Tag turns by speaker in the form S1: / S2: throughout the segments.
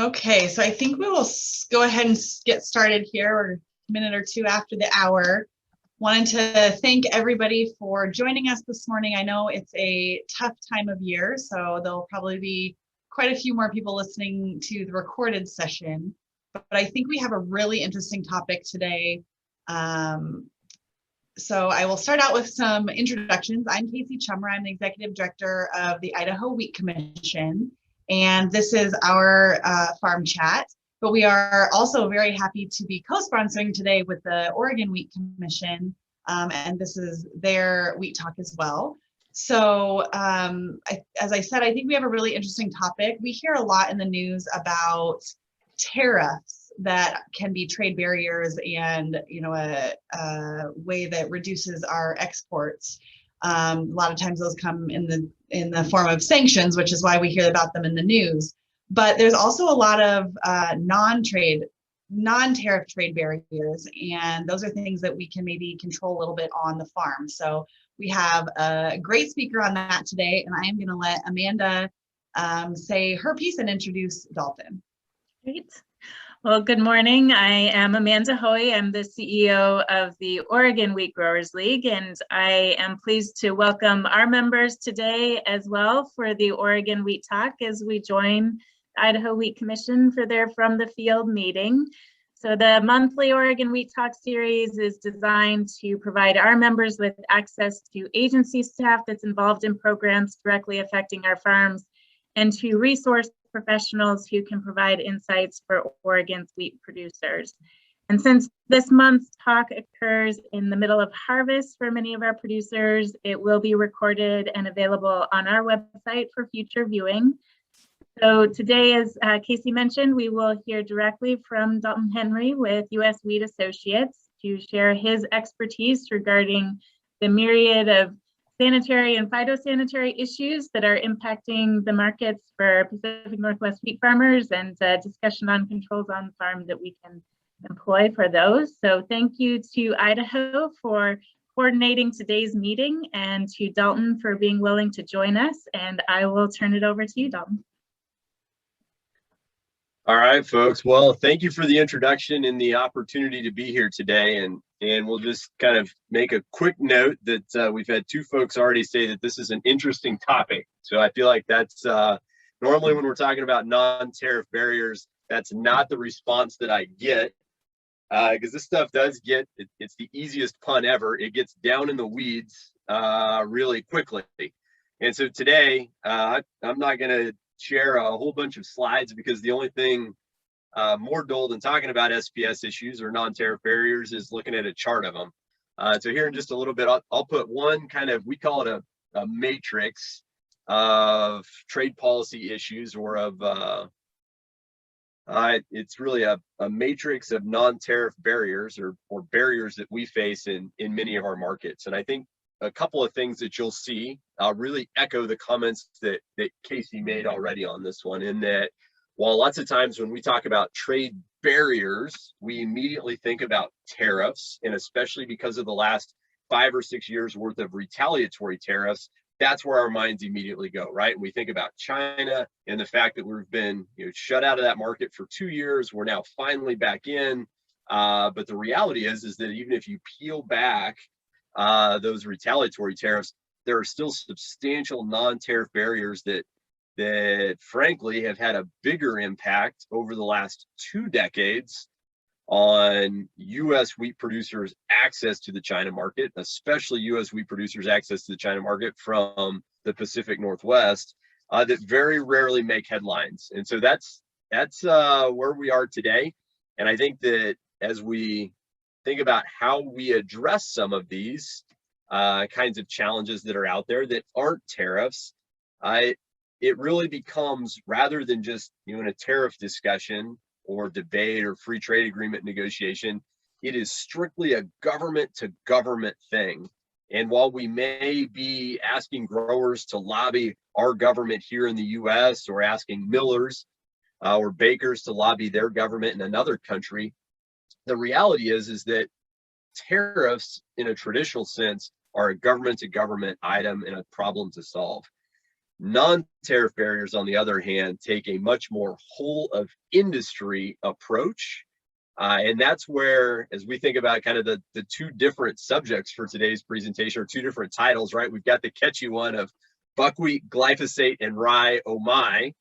S1: Okay, so I think we will go ahead and get started here. We're a minute or two after the hour. Wanted to thank everybody for joining us this morning. I know it's a tough time of year, so there'll probably be quite a few more people listening to the recorded session. But I think we have a really interesting topic today. So I will start out with some introductions. I'm Casey Chummer. I'm the Executive Director of the Idaho Wheat Commission, and this is our farm chat. But we are also very happy to be co-sponsoring today with the Oregon Wheat Commission, and this is their wheat talk as well. So as I said, I think we have a really interesting topic. We hear a lot in the news about tariffs that can be trade barriers and a way that reduces our exports. A lot of times those come in the form of sanctions, which is why we hear about them in the news. But there's also a lot of non-tariff trade barriers, and those are things that we can maybe control a little bit on the farm. So we have a great speaker on that today, and I am going to let Amanda say her piece and introduce Dalton.
S2: Great. Well, good morning. I am Amanda Hoey. I'm the CEO of the Oregon Wheat Growers League, and I am pleased to welcome our members today as well for the Oregon Wheat Talk as we join the Idaho Wheat Commission for their From the Field meeting. So the monthly Oregon Wheat Talk series is designed to provide our members with access to agency staff that's involved in programs directly affecting our farms and to resource professionals who can provide insights for Oregon's wheat producers. And since this month's talk occurs in the middle of harvest for many of our producers, it will be recorded and available on our website for future viewing. So today, as Casey mentioned, we will hear directly from Dalton Henry with U.S. Wheat Associates to share his expertise regarding the myriad of sanitary and phytosanitary issues that are impacting the markets for Pacific Northwest wheat farmers, and discussion on controls on farm that we can employ for those. So thank you to Idaho for coordinating today's meeting and to Dalton for being willing to join us. And I will turn it over to you, Dalton.
S3: All right, folks. Well, thank you for the introduction and the opportunity to be here today. And we'll just kind of make a quick note that we've had two folks already say that this is an interesting topic. So I feel like that's normally when we're talking about non-tariff barriers, that's not the response that I get, because this stuff does get, it's the easiest pun ever. It gets down in the weeds really quickly. And so today, I'm not going to share a whole bunch of slides because the only thing more dull than talking about SPS issues or non-tariff barriers is looking at a chart of them. So here in just a little bit, I'll put one kind of, we call it a matrix of trade policy issues, or of, it's really a matrix of non-tariff barriers or barriers that we face in many of our markets. And I think a couple of things that you'll see really echo the comments that Casey made already on this one, in that while lots of times when we talk about trade barriers, we immediately think about tariffs, and especially because of the last 5 or 6 years worth of retaliatory tariffs, that's where our minds immediately go, right? We think about China and the fact that we've been shut out of that market for 2 years. We're now finally back in. But the reality is that even if you peel back those retaliatory tariffs, there are still substantial non-tariff barriers that frankly have had a bigger impact over the last 2 decades on U.S. wheat producers' access to the China market, especially U.S. wheat producers' access to the China market from the Pacific Northwest, that very rarely make headlines. And so that's where we are today. And I think that as we think about how we address some of these kinds of challenges that are out there that aren't tariffs, it really becomes, rather than just in a tariff discussion or debate or free trade agreement negotiation, it is strictly a government to government thing. And while we may be asking growers to lobby our government here in the US, or asking millers or bakers to lobby their government in another country, the reality is that tariffs in a traditional sense are a government to government item and a problem to solve. Non-tariff barriers, on the other hand, take a much more whole of industry approach. And that's where, as we think about kind of the two different subjects for today's presentation, or two different titles, right? We've got the catchy one of buckwheat, glyphosate, and rye, oh my.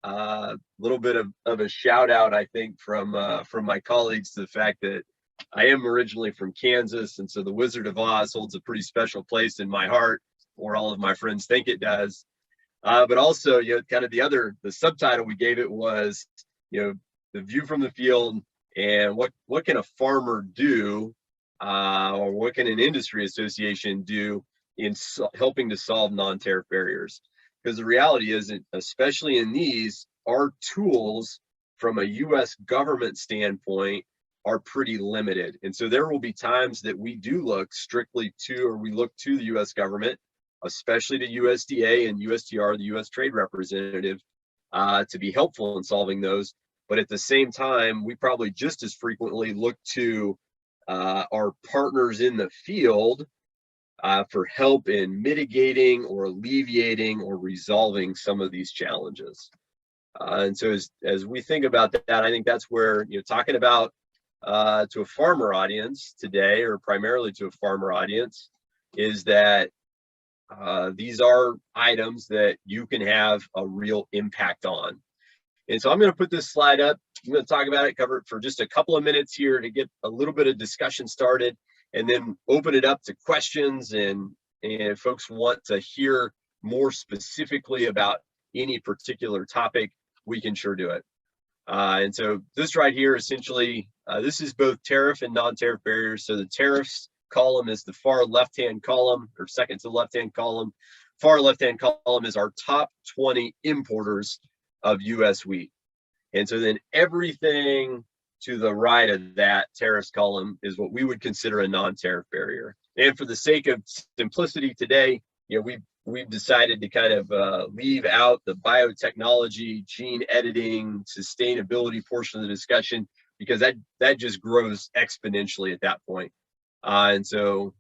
S3: A little bit of a shout out, I think, from my colleagues to the fact that I am originally from Kansas, and so the Wizard of Oz holds a pretty special place in my heart, or all of my friends think it does. But also, kind of the subtitle we gave it was, the view from the field, and what can a farmer do, or what can an industry association do in helping to solve non-tariff barriers? Because the reality is, especially in these, our tools from a U.S. government standpoint are pretty limited. And so there will be times that we do look strictly to, or we look to the U.S. government, especially to USDA and USTR, the U.S. Trade Representative, to be helpful in solving those. But at the same time, we probably just as frequently look to our partners in the field for help in mitigating or alleviating or resolving some of these challenges. And so as we think about that, I think that's where, talking about to a farmer audience today, or primarily to a farmer audience, is that these are items that you can have a real impact on. And so I'm going to put this slide up. I'm going to talk about it, cover it for just a couple of minutes here to get a little bit of discussion started, and then open it up to questions. And if folks want to hear more specifically about any particular topic, we can sure do it. And so this right here, essentially, this is both tariff and non-tariff barriers. So the tariffs column is the far left-hand column, or second to left-hand column. Far left-hand column is our top 20 importers of U.S. wheat. And so then everything to the right of that tariffs column is what we would consider a non-tariff barrier. And for the sake of simplicity today, we've decided to kind of leave out the biotechnology, gene editing, sustainability portion of the discussion, because that just grows exponentially at that point. And so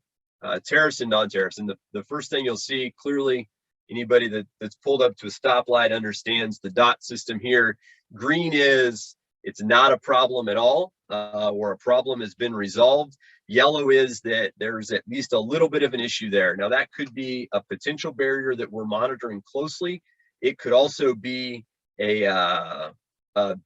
S3: tariffs and non-tariffs. And the first thing you'll see clearly, anybody that's pulled up to a stoplight understands the dot system here. Green is it's not a problem at all, or a problem has been resolved. Yellow is that there's at least a little bit of an issue there. Now that could be a potential barrier that we're monitoring closely. It could also be a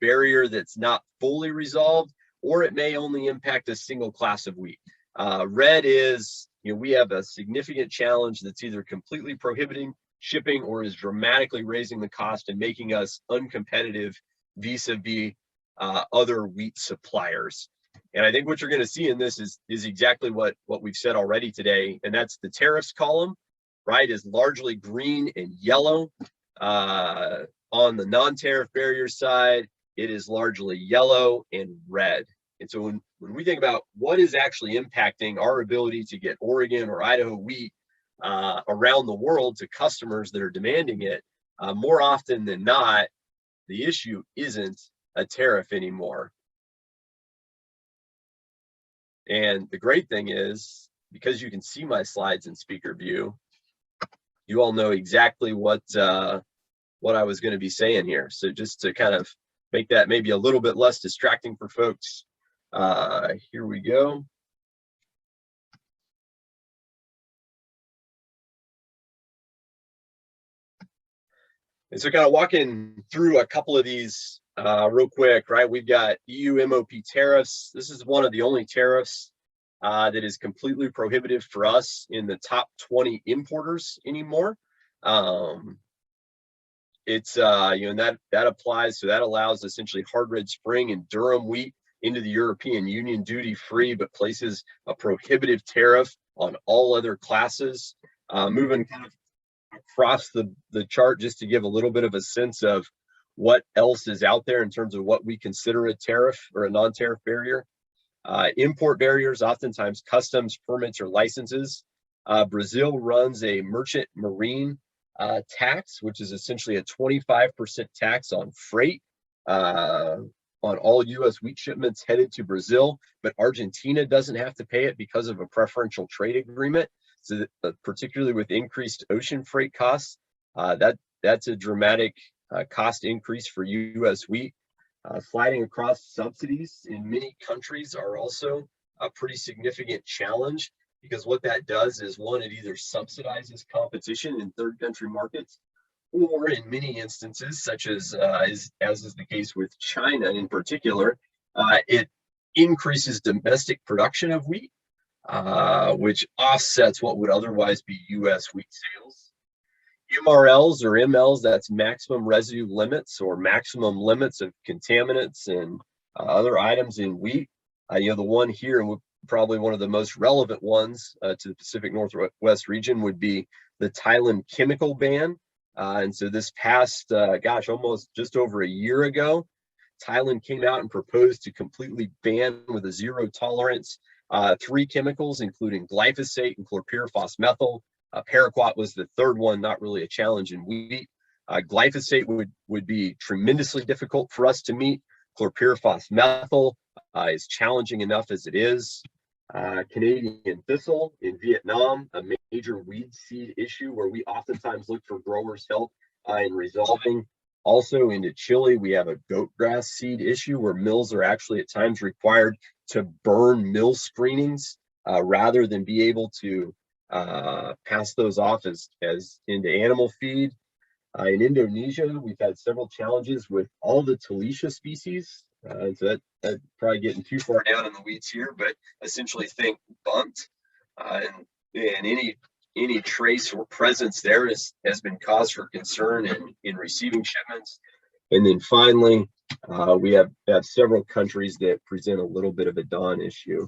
S3: barrier that's not fully resolved, or it may only impact a single class of wheat. Red is, we have a significant challenge that's either completely prohibiting shipping or is dramatically raising the cost and making us uncompetitive vis-a-vis other wheat suppliers. And I think what you're going to see in this is exactly what we've said already today, and that's the tariffs column, right, is largely green and yellow. On the non-tariff barrier side, it is largely yellow and red. And so when we think about what is actually impacting our ability to get Oregon or Idaho wheat around the world to customers that are demanding it, more often than not, the issue isn't a tariff anymore. And the great thing is, because you can see my slides in speaker view, you all know exactly what I was going to be saying here. So just to kind of make that maybe a little bit less distracting for folks, here we go. And so kind of walking through a couple of these real quick, right? We've got EU MOP tariffs. This is one of the only tariffs that is completely prohibitive for us in the top 20 importers anymore. It's, and that applies, so that allows essentially hard red spring and durum wheat into the European Union duty-free, but places a prohibitive tariff on all other classes. Moving kind of across the chart just to give a little bit of a sense of what else is out there in terms of what we consider a tariff or a non-tariff barrier. Import barriers, oftentimes customs, permits, or licenses. Brazil runs a merchant marine tax, which is essentially a 25% tax on freight on all U.S. wheat shipments headed to Brazil, but Argentina doesn't have to pay it because of a preferential trade agreement. So particularly with increased ocean freight costs, that that's a dramatic cost increase for U.S. wheat. Sliding across subsidies in many countries are also a pretty significant challenge, because what that does is, one, it either subsidizes competition in third country markets, or in many instances, such as is the case with China in particular, it increases domestic production of wheat, which offsets what would otherwise be U.S. wheat sales. MRLs or MLs, that's maximum residue limits or maximum limits of contaminants and other items in wheat. The one here, and probably one of the most relevant ones to the Pacific Northwest region, would be the Thailand chemical ban. And so this past, almost just over a year ago, Thailand came out and proposed to completely ban, with a zero tolerance, 3 chemicals, including glyphosate and chlorpyrifos-methyl. Paraquat was the third one, not really a challenge in wheat. Glyphosate would be tremendously difficult for us to meet. Chlorpyrifos-methyl is challenging enough as it is. Canadian thistle in Vietnam, a major weed seed issue where we oftentimes look for growers' help in resolving. Also into Chile, we have a goat grass seed issue where mills are actually at times required to burn mill screenings rather than be able to pass those off as into animal feed. In Indonesia, we've had several challenges with all the Talisha species. So that's probably getting too far down in the weeds here, but essentially think bunt, and any trace or presence there has been cause for concern in receiving shipments. And then finally, we have several countries that present a little bit of a dawn issue.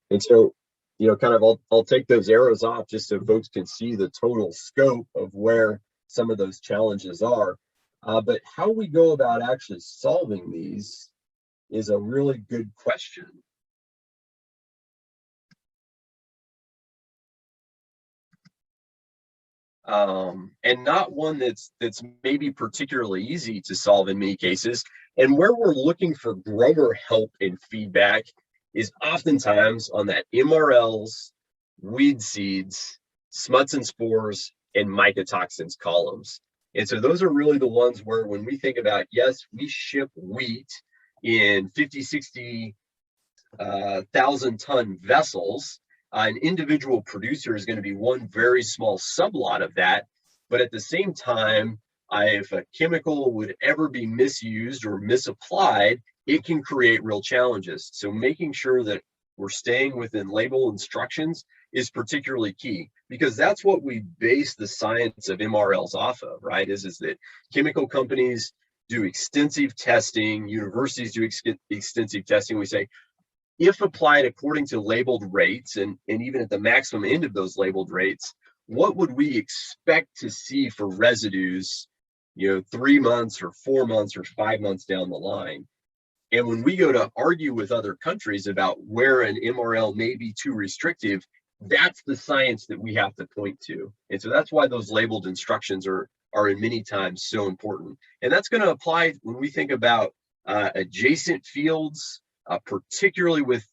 S3: And so, I'll take those arrows off just so folks can see the total scope of where some of those challenges are. But how we go about actually solving these is a really good question. And not one that's maybe particularly easy to solve in many cases. And where we're looking for grower help and feedback is oftentimes on that MRLs, weed seeds, smuts and spores, and mycotoxins columns. And so those are really the ones where, when we think about, yes, we ship wheat in 50, 60 thousand ton vessels, an individual producer is going to be one very small sublot of that. But at the same time, if a chemical would ever be misused or misapplied, it can create real challenges. So making sure that we're staying within label instructions is particularly key, because that's what we base the science of MRLs off of, right? Is that chemical companies do extensive testing, universities do extensive testing. We say, if applied according to labeled rates, and even at the maximum end of those labeled rates, what would we expect to see for residues, 3 months or 4 months or 5 months down the line? And when we go to argue with other countries about where an MRL may be too restrictive, that's the science that we have to point to. And so that's why those labeled instructions are in many times so important. And that's going to apply when we think about adjacent fields, particularly with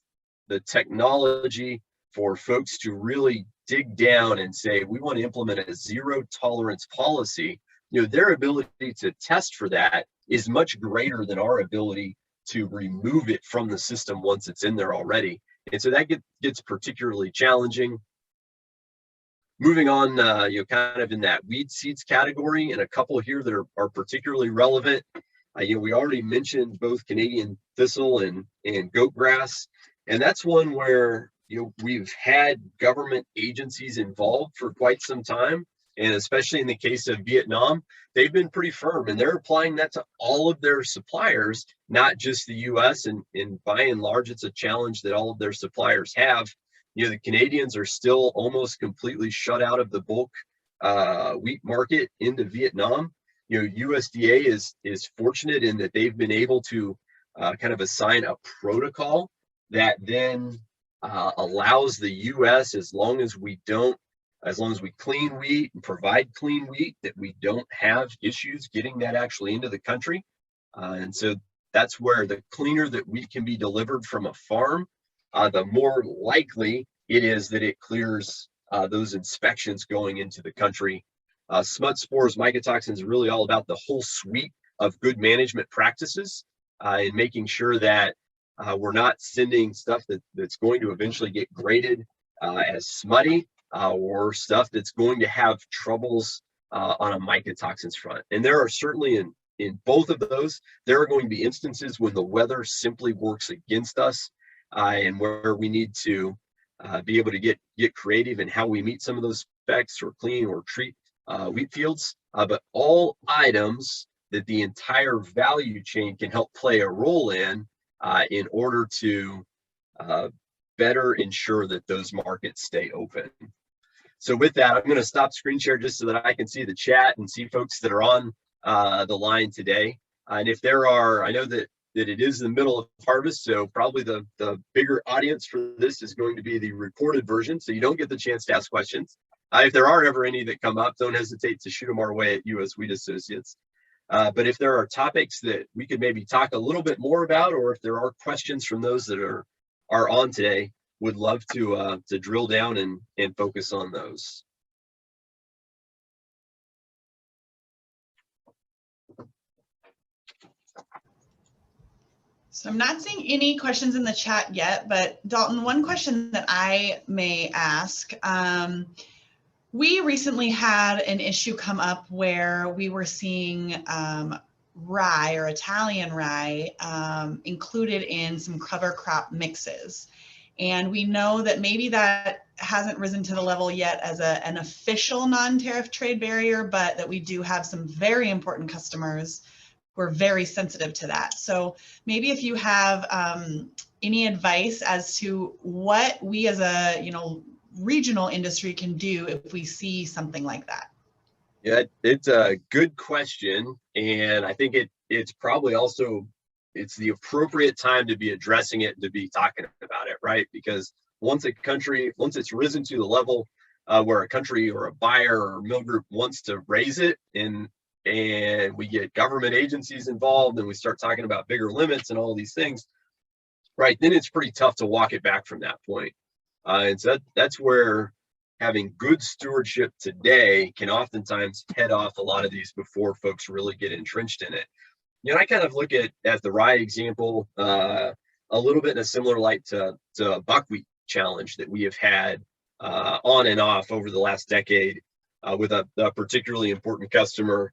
S3: the technology for folks to really dig down and say, we want to implement a zero tolerance policy. Their ability to test for that is much greater than our ability to remove it from the system once it's in there already. And so that gets particularly challenging. Moving on, kind of in that weed seeds category, and a couple here that are particularly relevant. We already mentioned both Canadian thistle and goat grass, and that's one where we've had government agencies involved for quite some time, and especially in the case of Vietnam, they've been pretty firm, and they're applying that to all of their suppliers, not just the U.S. And by and large, it's a challenge that all of their suppliers have. The Canadians are still almost completely shut out of the bulk wheat market into Vietnam. USDA is fortunate in that they've been able to kind of assign a protocol that then allows the U.S., as long as we clean wheat and provide clean wheat, that we don't have issues getting that actually into the country. And so that's where the cleaner that wheat can be delivered from a farm, the more likely it is that it clears those inspections going into the country. Smut spores, mycotoxins, is really all about the whole suite of good management practices and making sure that we're not sending stuff that's going to eventually get graded as smutty or stuff that's going to have troubles on a mycotoxins front. And there are certainly in both of those, there are going to be instances when the weather simply works against us and where we need to be able to get creative in how we meet some of those specs or clean or treat wheat fields. But all items that the entire value chain can help play a role in order to better ensure that those markets stay open. So with that, I'm going to stop screen share just so that I can see the chat and see folks that are on the line today. And if there are, I know that it is the middle of harvest, so probably the bigger audience for this is going to be the recorded version, so you don't get the chance to ask questions. If there are ever any that come up, don't hesitate to shoot them our way at US Wheat Associates. But if there are topics that we could maybe talk a little bit more about, or if there are questions from those that are on today, would love to drill down and focus on those.
S1: So I'm not seeing any questions in the chat yet, but Dalton, one question that I may ask. We recently had an issue come up where we were seeing rye or Italian rye included in some cover crop mixes. And we know that maybe that hasn't risen to the level yet as an official non-tariff trade barrier, but that we do have some very important customers who are very sensitive to that. So maybe if you have any advice as to what we as a regional industry can do if we see something like that.
S3: Yeah, it's a good question, and I think it's probably also it's the appropriate time to be addressing it and to be talking about it, right? Because once it's risen to the level where a country or a buyer or mill group wants to raise it, and we get government agencies involved and we start talking about bigger limits and all these things, right? Then it's pretty tough to walk it back from that point. And so that's where having good stewardship today can oftentimes head off a lot of these before folks really get entrenched in it. I kind of look at the rye example a little bit in a similar light to buckwheat challenge that we have had on and off over the last decade with a particularly important customer.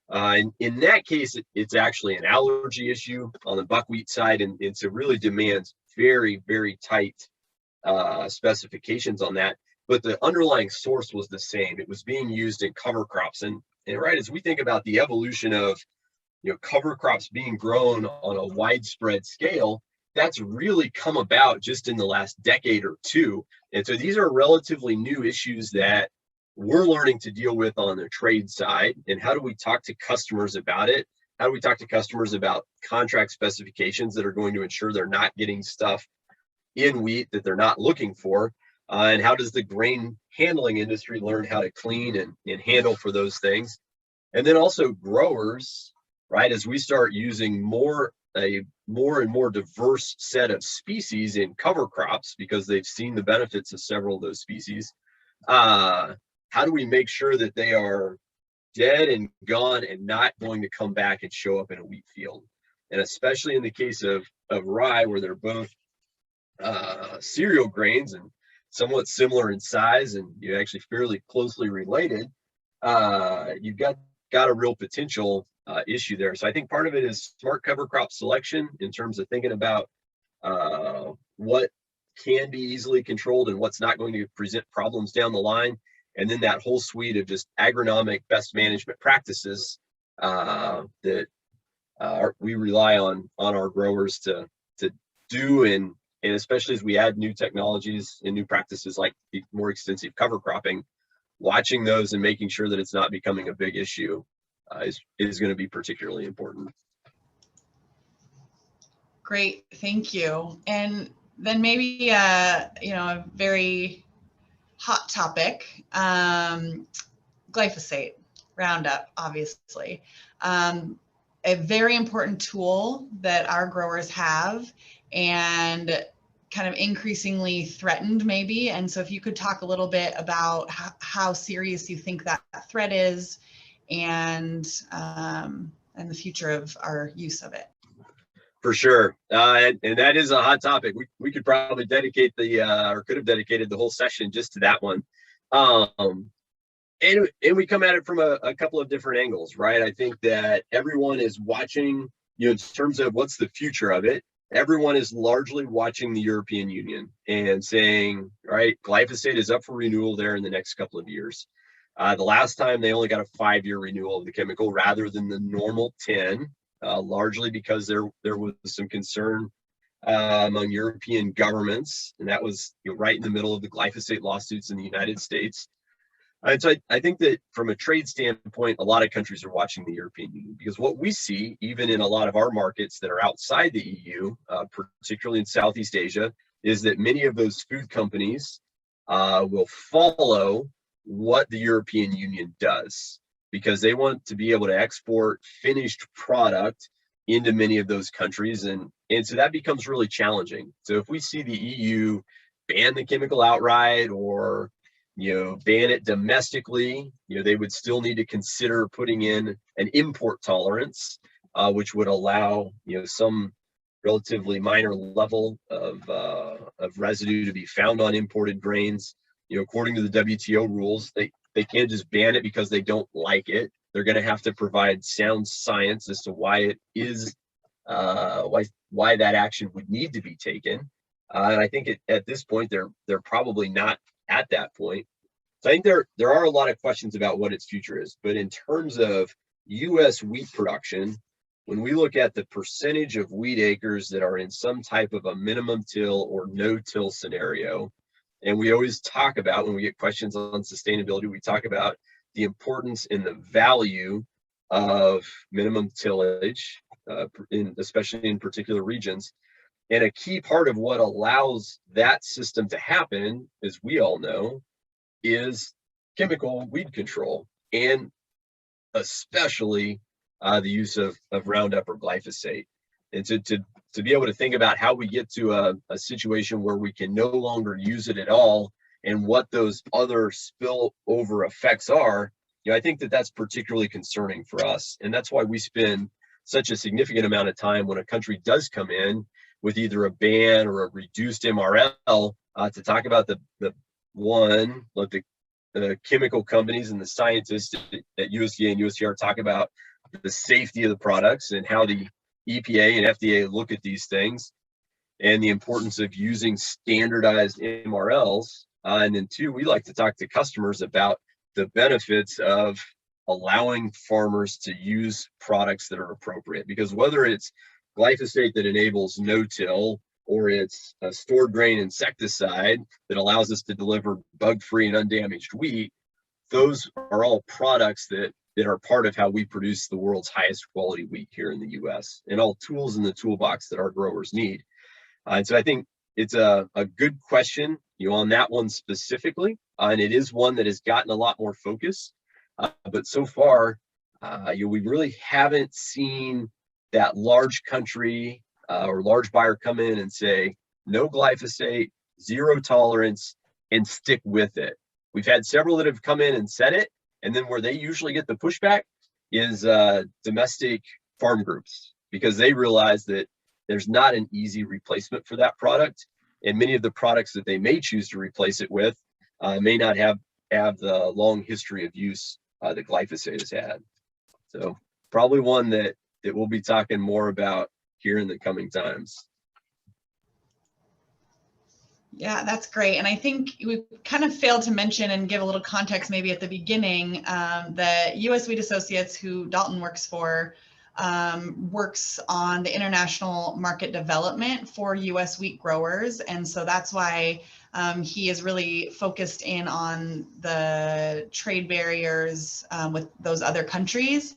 S3: And in that case, it's actually an allergy issue on the buckwheat side, and it really demands very, very tight specifications on that. But the underlying source was the same. It was being used in cover crops. And right, as we think about the evolution of cover crops being grown on a widespread scale, that's really come about just in the last decade or two. And so these are relatively new issues that we're learning to deal with on the trade side. And how do we talk to customers about it? How do we talk to customers about contract specifications that are going to ensure they're not getting stuff in wheat that they're not looking for? And how does the grain handling industry learn how to clean and handle for those things? And then also growers, right, as we start using a more and more diverse set of species in cover crops because they've seen the benefits of several of those species, how do we make sure that they are dead and gone and not going to come back and show up in a wheat field? And especially in the case of rye, where they're both cereal grains and somewhat similar in size and you're actually fairly closely related, you've got a real potential issue there. So I think part of it is smart cover crop selection in terms of thinking about what can be easily controlled and what's not going to present problems down the line. And then that whole suite of just agronomic best management practices that we rely on our growers to do, and especially as we add new technologies and new practices like the more extensive cover cropping, watching those and making sure that it's not becoming a big issue is going to be particularly important.
S1: Great, thank you. And then maybe a very hot topic, glyphosate, Roundup, obviously. A very important tool that our growers have, and kind of increasingly threatened maybe. And so if you could talk a little bit about how serious you think that threat is and the future of our use of it.
S3: For sure. And that is a hot topic. We could probably dedicate or could have dedicated the whole session just to that one. And we come at it from a couple of different angles, right? I think that everyone is watching, in terms of what's the future of it, everyone is largely watching the European Union and saying, right, glyphosate is up for renewal there in the next couple of years. The last time they only got a 5-year renewal of the chemical rather than the normal 10, largely because there was some concern among European governments, and that was right in the middle of the glyphosate lawsuits in the United States. And so I think that from a trade standpoint, a lot of countries are watching the European Union, because what we see, even in a lot of our markets that are outside the EU, particularly in Southeast Asia, is that many of those food companies will follow what the European Union does, because they want to be able to export finished product into many of those countries. And so that becomes really challenging. So if we see the EU ban the chemical outright or ban it domestically, they would still need to consider putting in an import tolerance, which would allow, some relatively minor level of residue to be found on imported grains. According to the WTO rules, they can't just ban it because they don't like it. They're going to have to provide sound science as to why it is, why that action would need to be taken. And I think at this point, they're probably not at that point. So I think there are a lot of questions about what its future is. But in terms of U.S. wheat production, when we look at the percentage of wheat acres that are in some type of a minimum till or no-till scenario, and we always talk about, when we get questions on sustainability, we talk about the importance and the value of minimum tillage, especially in particular regions. And a key part of what allows that system to happen, as we all know, is chemical weed control, and especially the use of Roundup or glyphosate. And to be able to think about how we get to a situation where we can no longer use it at all, and what those other spillover effects are, I think that's particularly concerning for us. And that's why we spend such a significant amount of time when a country does come in with either a ban or a reduced MRL to talk about the chemical companies and the scientists at USDA and USTR talk about the safety of the products and how the EPA and FDA look at these things, and the importance of using standardized MRLs. And then 2, we like to talk to customers about the benefits of allowing farmers to use products that are appropriate, because whether it's glyphosate that enables no-till, or it's a stored grain insecticide that allows us to deliver bug-free and undamaged wheat, those are all products that are part of how we produce the world's highest quality wheat here in the US, and all tools in the toolbox that our growers need. And so I think it's a good question, on that one specifically, and it is one that has gotten a lot more focus. But so far, we really haven't seen that large country or large buyer come in and say, no glyphosate, zero tolerance, and stick with it. We've had several that have come in and said it, and then where they usually get the pushback is domestic farm groups, because they realize that there's not an easy replacement for that product, and many of the products that they may choose to replace it with may not have the long history of use that glyphosate has had. So probably one that we'll be talking more about here in the coming times.
S1: Yeah, that's great. And I think we kind of failed to mention and give a little context maybe at the beginning, that US Wheat Associates, who Dalton works for, works on the international market development for US wheat growers. And so that's why he is really focused in on the trade barriers with those other countries.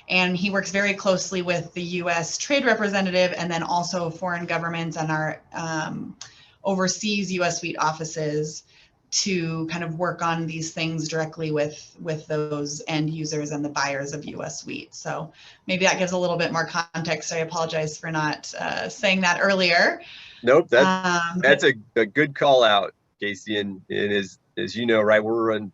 S1: And he works very closely with the US trade representative, and then also foreign governments and our overseas US wheat offices to kind of work on these things directly with those end users and the buyers of US wheat. So maybe that gives a little bit more context. I apologize for not saying that earlier.
S3: Nope, that's
S1: But
S3: a good call out, Casey. And as you know, right, we're in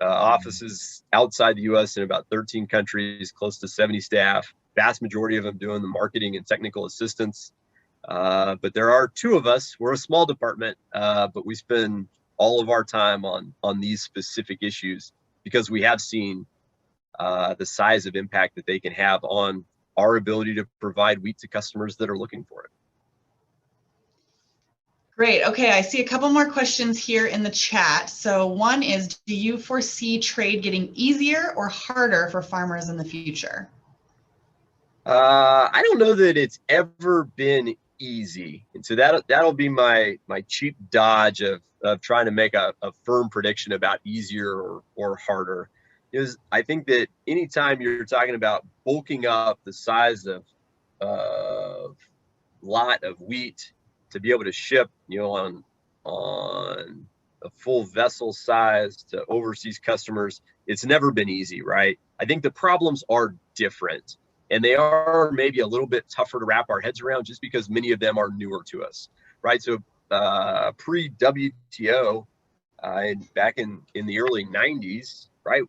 S3: offices outside the U.S. in about 13 countries, close to 70 staff. Vast majority of them doing the marketing and technical assistance. But there are two of us. We're a small department, but we spend all of our time on these specific issues because we have seen the size of impact that they can have on our ability to provide wheat to customers that are looking for it.
S1: great. Okay, I see a couple more questions here in the chat. So one is, do you foresee trade getting easier or harder for farmers in the future?
S3: I don't know that it's ever been easy, and so that'll be my cheap dodge of trying to make a firm prediction about easier or harder. Is I think that anytime you're talking about bulking up the size of lot of wheat to be able to ship, on a full vessel size to overseas customers, it's never been easy, right? I think the problems are different, and they are maybe a little bit tougher to wrap our heads around just because many of them are newer to us, right? So pre-WTO, back in the early 90s, right,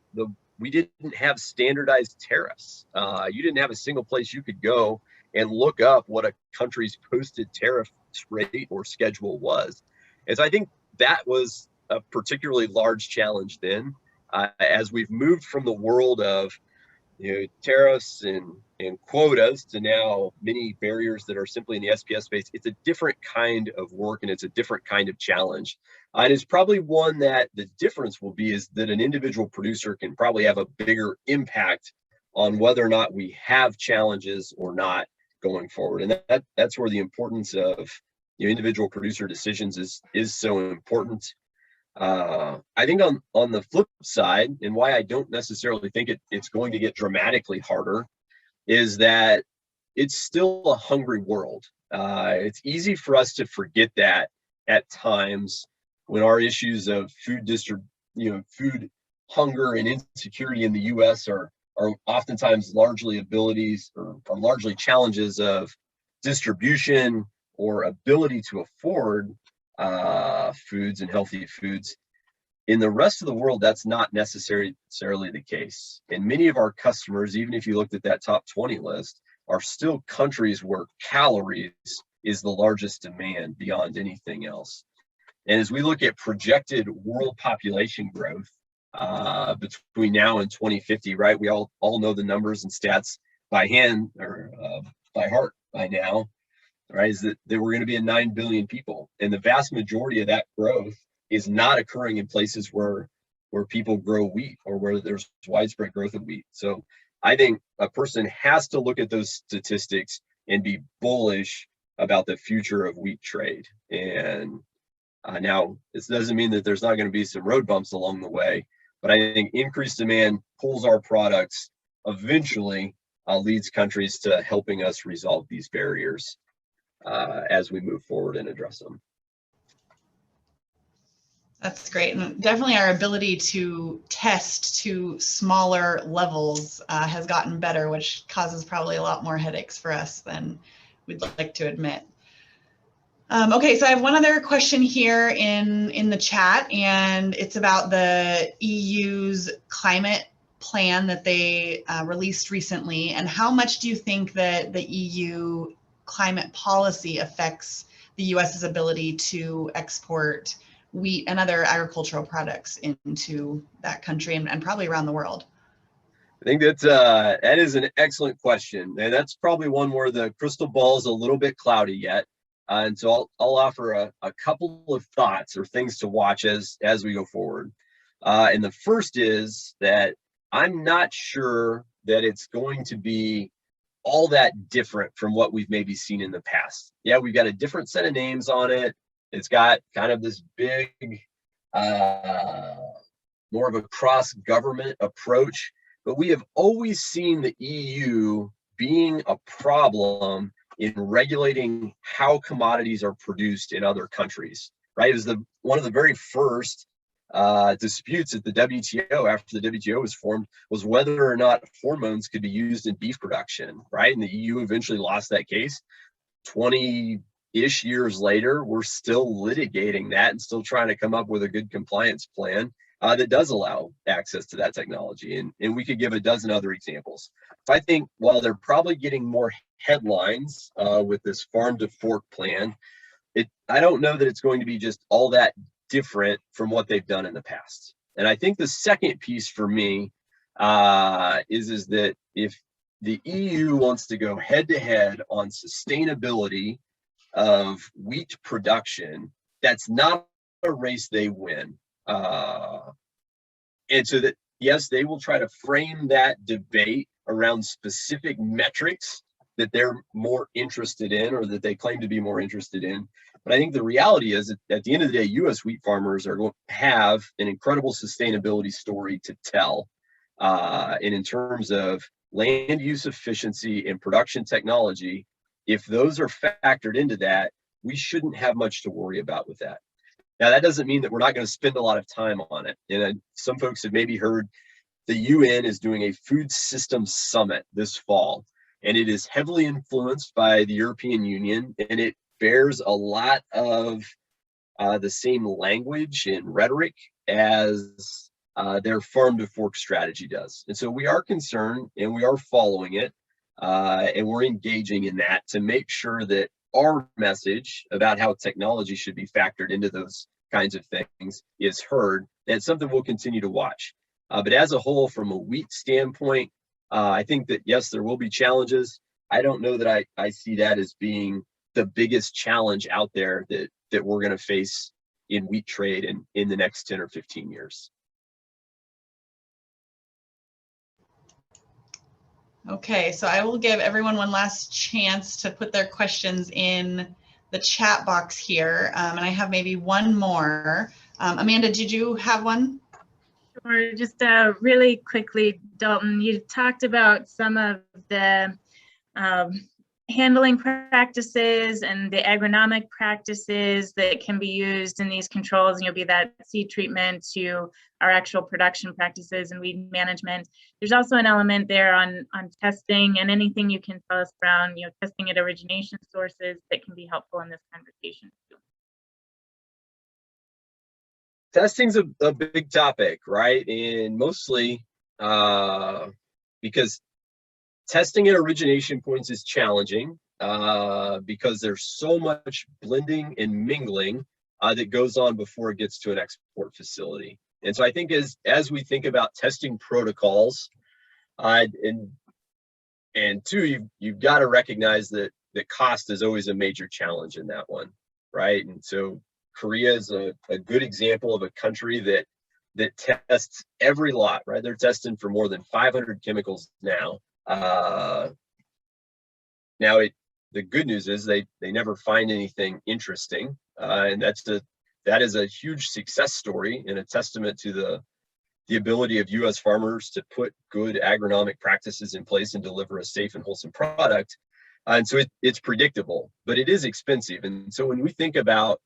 S3: we didn't have standardized tariffs. You didn't have a single place you could go and look up what a country's posted tariff rate or schedule was. And so I think that was a particularly large challenge then. As we've moved from the world of tariffs and quotas to now many barriers that are simply in the SPS space, it's a different kind of work and it's a different kind of challenge. And it's probably one that the difference will be is that an individual producer can probably have a bigger impact on whether or not we have challenges or not going forward. And that's where the importance of individual producer decisions is so important. I think on the flip side, and why I don't necessarily think it's going to get dramatically harder, is that it's still a hungry world. It's easy for us to forget that at times when our issues of food hunger and insecurity in the U.S. are oftentimes largely abilities or largely challenges of distribution or ability to afford foods and healthy foods. In the rest of the world, that's not necessarily the case. And many of our customers, even if you looked at that top 20 list, are still countries where calories is the largest demand beyond anything else. And as we look at projected world population growth between now and 2050, right, we all know the numbers and stats by hand or by heart by now, right, is that we're going to be at 9 billion people. And the vast majority of that growth is not occurring in places where people grow wheat or where there's widespread growth of wheat. So I think a person has to look at those statistics and be bullish about the future of wheat trade. And now this doesn't mean that there's not going to be some road bumps along the way, but I think increased demand pulls our products, eventually leads countries to helping us resolve these barriers as we move forward and address them.
S1: That's great. And definitely our ability to test to smaller levels has gotten better, which causes probably a lot more headaches for us than we'd like to admit. Okay, so I have one other question here in the chat, and it's about the EU's climate plan that they released recently. And how much do you think that the EU climate policy affects the US's ability to export wheat and other agricultural products into that country and probably around the world?
S3: I think that is an excellent question, and that's probably one where the crystal ball is a little bit cloudy yet. And so I'll offer a couple of thoughts or things to watch as we go forward. And the first is that I'm not sure that it's going to be all that different from what we've maybe seen in the past. Yeah, we've got a different set of names on it. It's got kind of this big, more of a cross-government approach, but we have always seen the EU being a problem in regulating how commodities are produced in other countries, right? It was one of the very first disputes at the WTO after the WTO was formed was whether or not hormones could be used in beef production, right? And the EU eventually lost that case. 20 ish years later, we're still litigating that and still trying to come up with a good compliance plan that does allow access to that technology. And we could give a dozen other examples. I think while they're probably getting more headlines with this farm to fork plan, I don't know that it's going to be just all that different from what they've done in the past. And I think the second piece for me is that if the EU wants to go head to head on sustainability of wheat production, that's not a race they win. And so that, yes, they will try to frame that debate around specific metrics that they're more interested in or that they claim to be more interested in. But I think the reality is that at the end of the day, U.S. wheat farmers are going to have an incredible sustainability story to tell. And in terms of land use efficiency and production technology, if those are factored into that, we shouldn't have much to worry about with that. Now, that doesn't mean that we're not going to spend a lot of time on it. And some folks have maybe heard the UN is doing a food systems summit this fall, and it is heavily influenced by the European Union, and it bears a lot of the same language and rhetoric as their farm to fork strategy does. And so we are concerned and we are following it, and we're engaging in that to make sure that our message about how technology should be factored into those kinds of things is heard. And it's something we'll continue to watch. But as a whole, from a wheat standpoint, I think that, yes, there will be challenges. I don't know that I see that as being the biggest challenge out there that we're going to face in wheat trade in the next 10 or 15 years.
S1: Okay, so I will give everyone one last chance to put their questions in the chat box here. And I have maybe one more. Amanda, did you have one?
S2: Sure, just really quickly, Dalton, you talked about some of the handling practices and the agronomic practices that can be used in these controls, and you'll be that seed treatment to our actual production practices and weed management. There's also an element there on testing and anything you can tell us around, testing at origination sources that can be helpful in this conversation too.
S3: Testing's a big topic, right? And mostly because testing at origination points is challenging because there's so much blending and mingling that goes on before it gets to an export facility. And so I think as we think about testing protocols, and two, you've got to recognize that cost is always a major challenge in that one, right? And so Korea is a good example of a country that tests every lot, right? They're testing for more than 500 chemicals now. Now the good news is they never find anything interesting, and that is a huge success story and a testament to the ability of U.S. farmers to put good agronomic practices in place and deliver a safe and wholesome product. And so it's predictable, but it is expensive. And so when we think about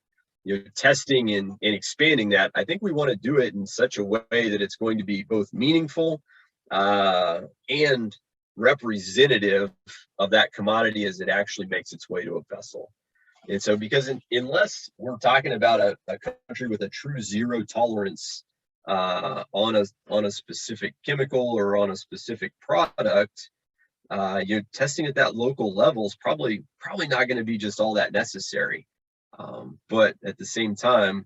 S3: testing and expanding that, I think we want to do it in such a way that it's going to be both meaningful and representative of that commodity as it actually makes its way to a vessel. And so because unless we're talking about a country with a true zero tolerance on a specific chemical or on a specific product, testing at that local level is probably not going to be just all that necessary. But at the same time,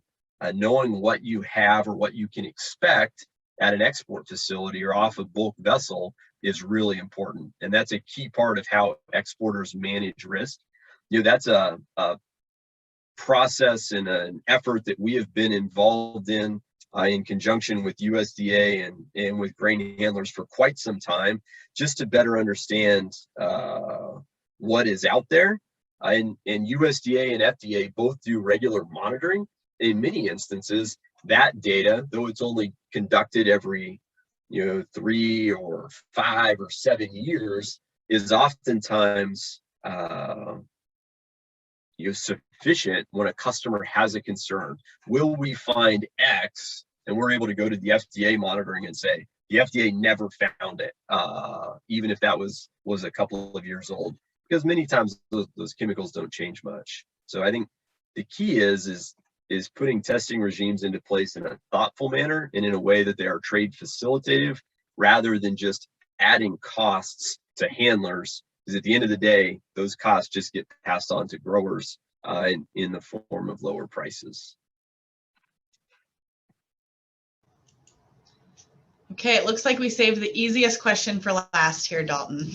S3: knowing what you have or what you can expect at an export facility or off a bulk vessel is really important. And that's a key part of how exporters manage risk. That's a process and an effort that we have been involved in conjunction with USDA and with grain handlers for quite some time, just to better understand what is out there. And USDA and FDA both do regular monitoring. In many instances, that data, though it's only conducted every 3 or 5 or 7 years, is oftentimes sufficient when a customer has a concern. Will we find X? And we're able to go to the FDA monitoring and say, the FDA never found it, even if that was a couple of years old, because many times those chemicals don't change much. So I think the key is putting testing regimes into place in a thoughtful manner and in a way that they are trade facilitative rather than just adding costs to handlers, because at the end of the day, those costs just get passed on to growers in the form of lower prices.
S1: Okay, it looks like we saved the easiest question for last here, Dalton.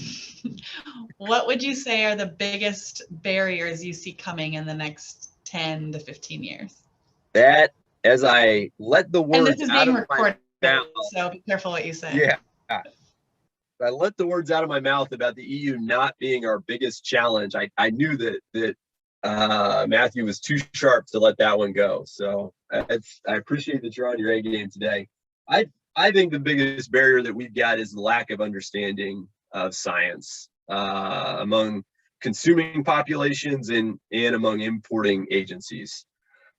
S1: What would you say are the biggest barriers you see coming in the next 10 to 15 years?
S3: That, as I let the words
S1: and this is
S3: out
S1: being
S3: of
S1: recorded,
S3: my mouth,
S1: so be careful what you say.
S3: Yeah. I let the words out of my mouth about the EU not being our biggest challenge. I knew that Matthew was too sharp to let that one go. So I appreciate that you're on your A game today. I think the biggest barrier that we've got is the lack of understanding of science among consuming populations and among importing agencies.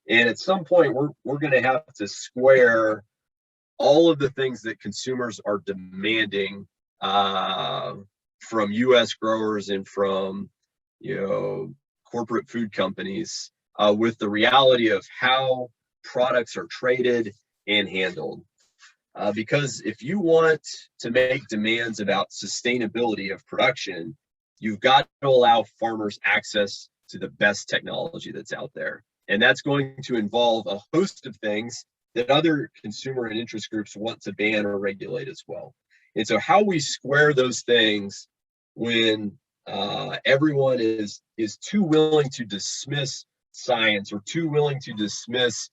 S3: And at some point, we're going to have to square all of the things that consumers are demanding from U.S. growers and from corporate food companies with the reality of how products are traded and handled. Because if you want to make demands about sustainability of production, you've got to allow farmers access to the best technology that's out there. And that's going to involve a host of things that other consumer and interest groups want to ban or regulate as well. And so how we square those things when everyone is too willing to dismiss science or too willing to dismiss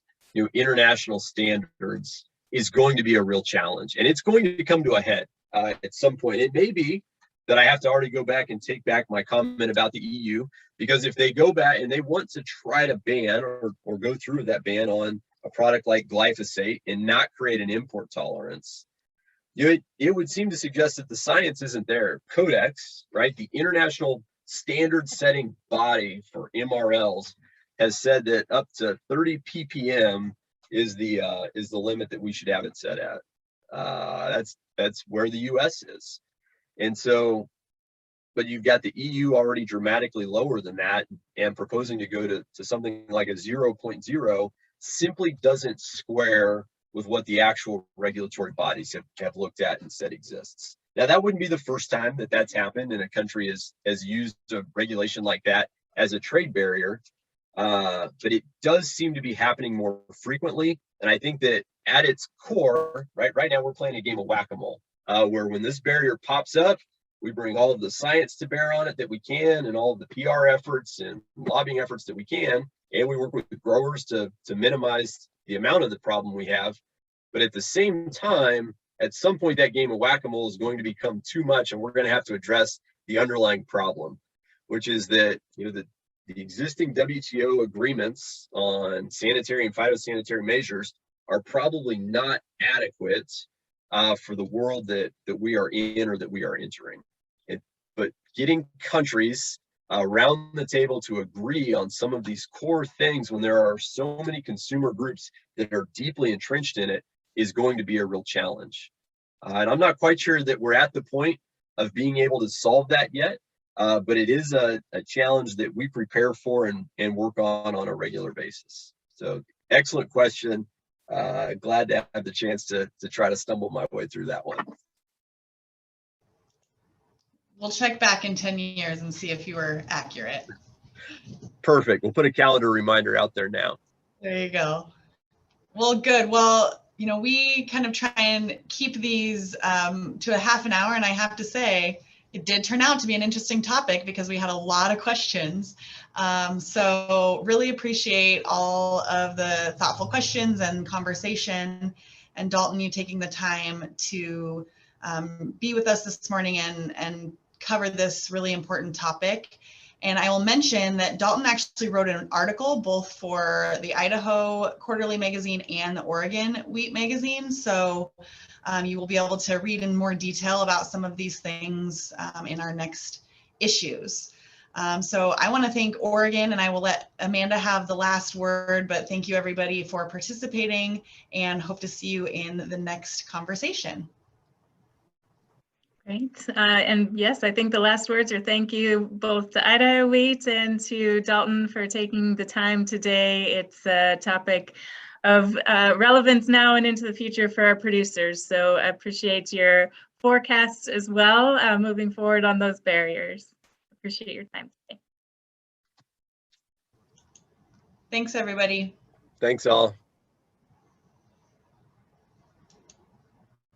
S3: international standards is going to be a real challenge. And it's going to come to a head at some point. It may be that I have to already go back and take back my comment about the EU, because if they go back and they want to try to ban or go through that ban on a product like glyphosate and not create an import tolerance, it would seem to suggest that the science isn't there. Codex, right, the international standard setting body for MRLs, has said that up to 30 ppm is the limit that we should have it set at. That's where the US is. And so, but you've got the EU already dramatically lower than that, and proposing to go to something like a 0.0 simply doesn't square with what the actual regulatory bodies have looked at and said exists. Now, that wouldn't be the first time that that's happened and a country has used a regulation like that as a trade barrier, but it does seem to be happening more frequently. And I think that at its core, right now we're playing a game of whack-a-mole, where when this barrier pops up, we bring all of the science to bear on it that we can, and all of the PR efforts and lobbying efforts that we can, and we work with the growers to minimize the amount of the problem we have. But at the same time, at some point, that game of whack-a-mole is going to become too much, and we're going to have to address the underlying problem, which is that the existing WTO agreements on sanitary and phytosanitary measures are probably not adequate for the world that we are in or that we are entering. But getting countries around the table to agree on some of these core things when there are so many consumer groups that are deeply entrenched in it is going to be a real challenge. And I'm not quite sure that we're at the point of being able to solve that yet, but it is a challenge that we prepare for and work on a regular basis. So excellent question. Glad to have the chance to try to stumble my way through that one.
S1: We'll check back in 10 years and see if you were accurate.
S3: Perfect. We'll put a calendar reminder out there now.
S1: There you go. Well, good. Well, we kind of try and keep these to a half an hour, and I have to say, it did turn out to be an interesting topic because we had a lot of questions. So really appreciate all of the thoughtful questions and conversation, and Dalton, you taking the time to be with us this morning and cover this really important topic. And I will mention that Dalton actually wrote an article both for the Idaho Quarterly Magazine and the Oregon Wheat Magazine. So you will be able to read in more detail about some of these things in our next issues. So I want to thank Oregon, and I will let Amanda have the last word, but thank you everybody for participating, and hope to see you in the next conversation.
S2: Great. And yes, I think the last words are thank you both to Idaho Wheat and to Dalton for taking the time today. It's a topic of relevance now and into the future for our producers. So I appreciate your forecasts as well, moving forward on those barriers. Appreciate your time today.
S1: Thanks, everybody.
S3: Thanks all.